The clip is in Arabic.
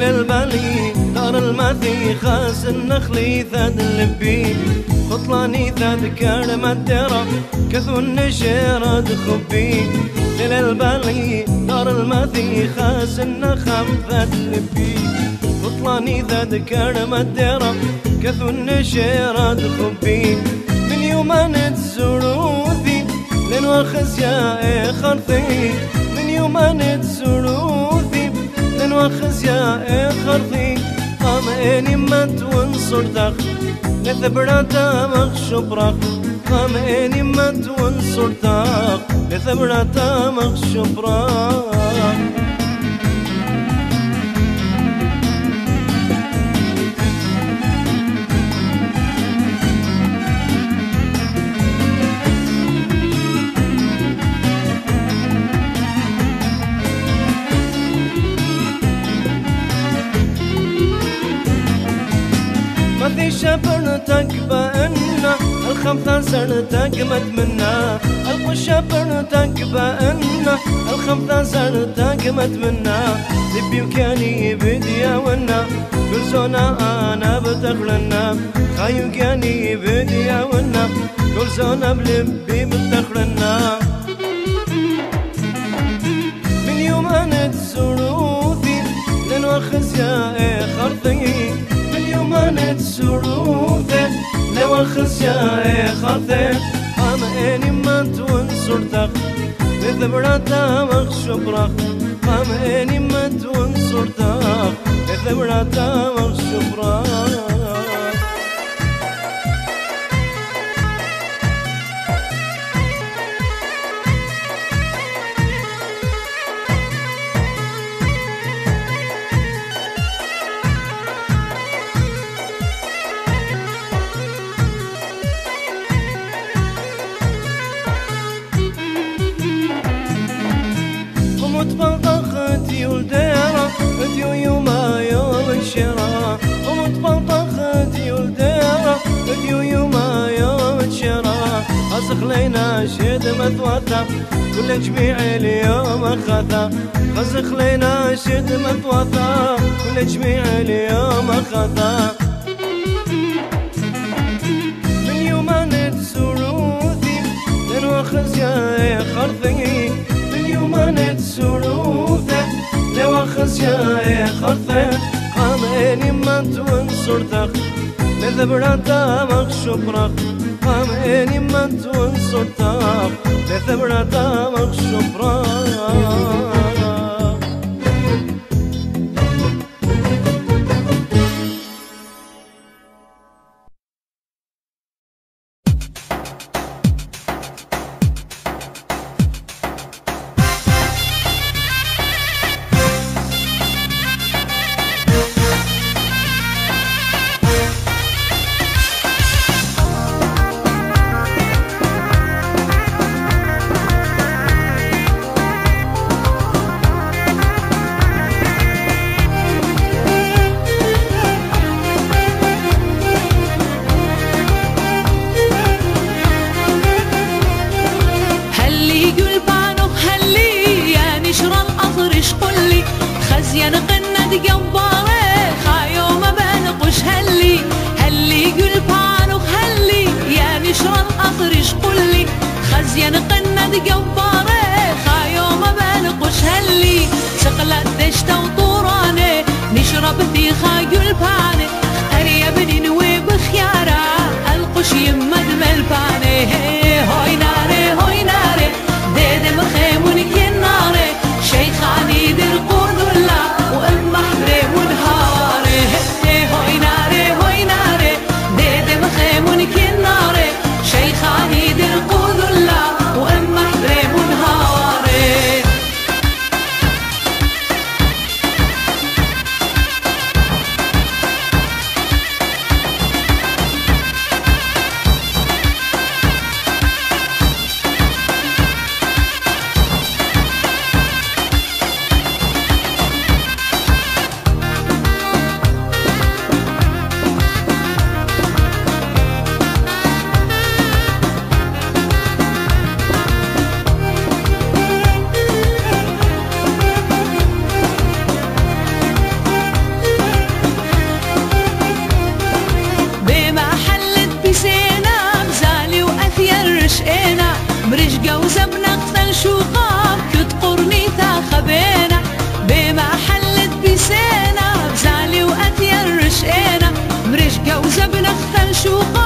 ليل البالي دار الماثي خاس النخلي ثاد اللبي خطلاني ثاد كرم الدرة كثو النشير دخبي ليل البالي دار الماثي خاس النخم ثاد اللبي خطلاني ثاد كرم الدرة كثو النشير دخبي من يوم أنا تزوروثي لين واخز يا خرثي من يوم أنا تزوروثي لين واخز يا خرثي قام اني مات ونصر داخ لثبراتا مخشب راخ قام اني مات ونصر داخ لثبراتا مخشب راخ في شبرتك بأنا الخمسة سرتك متمنى القش شبرتك بأنا الخمسة سرتك متمنى لبي وكاني بديا ونا كل زونا أنا بتخرنا خايو كاني بديا ونا كل زونا بلبي بتخرنا من يوم أنا تزوروثي لين واخز يا خرطي يوم أنا تسروثي لو أخذ يا خاطي قام إني مات ونصرتك لثبراتا مخشب راخ قام إني مات ونصرتك لثبراتا مخشب راخ ومتبلطختي ولديرة اديو يوما يوم الشراء ومتبلطختي ولديرة اديو يوما يوم الشراء خزخ لينا شد مثوثة كل جميع اليوم أخذا خزخ لينا شد مثوثة كل جميع اليوم أخذا من يوم أنا تسروثي لين واخز يا خرثي يوم أنا تسروثه لو أخز يا خرثه قام إني مات ونصرتك لثبراتا مخشب راخ قام إني مات ونصرتك لثبراتا مخشب راخ خزيان قند جبارة خايو ما بنقش هلي هلي قل بانو هلي يا نشر الأطرش قلي خزيان قند جبارة خايو ما بنقش هلي شقلت دشت وطورانة نشرب في خايو البانة أريا بني نوي بخيارة القش يمد ملبانة هوي ناري هوي ناري ديد مخيمون كناري شيخاني دير قردلا وام محري منهاري هوي ناري هوي ناري ديد مخيمون كناري شيخاني دير قردلا وام محري منهاري جوزة بنغسل شوقاب كتقرني تا خبينا بما حلت بسينا بزعلي وأتير رشقينا مرش جوزة بنغسل شوقاب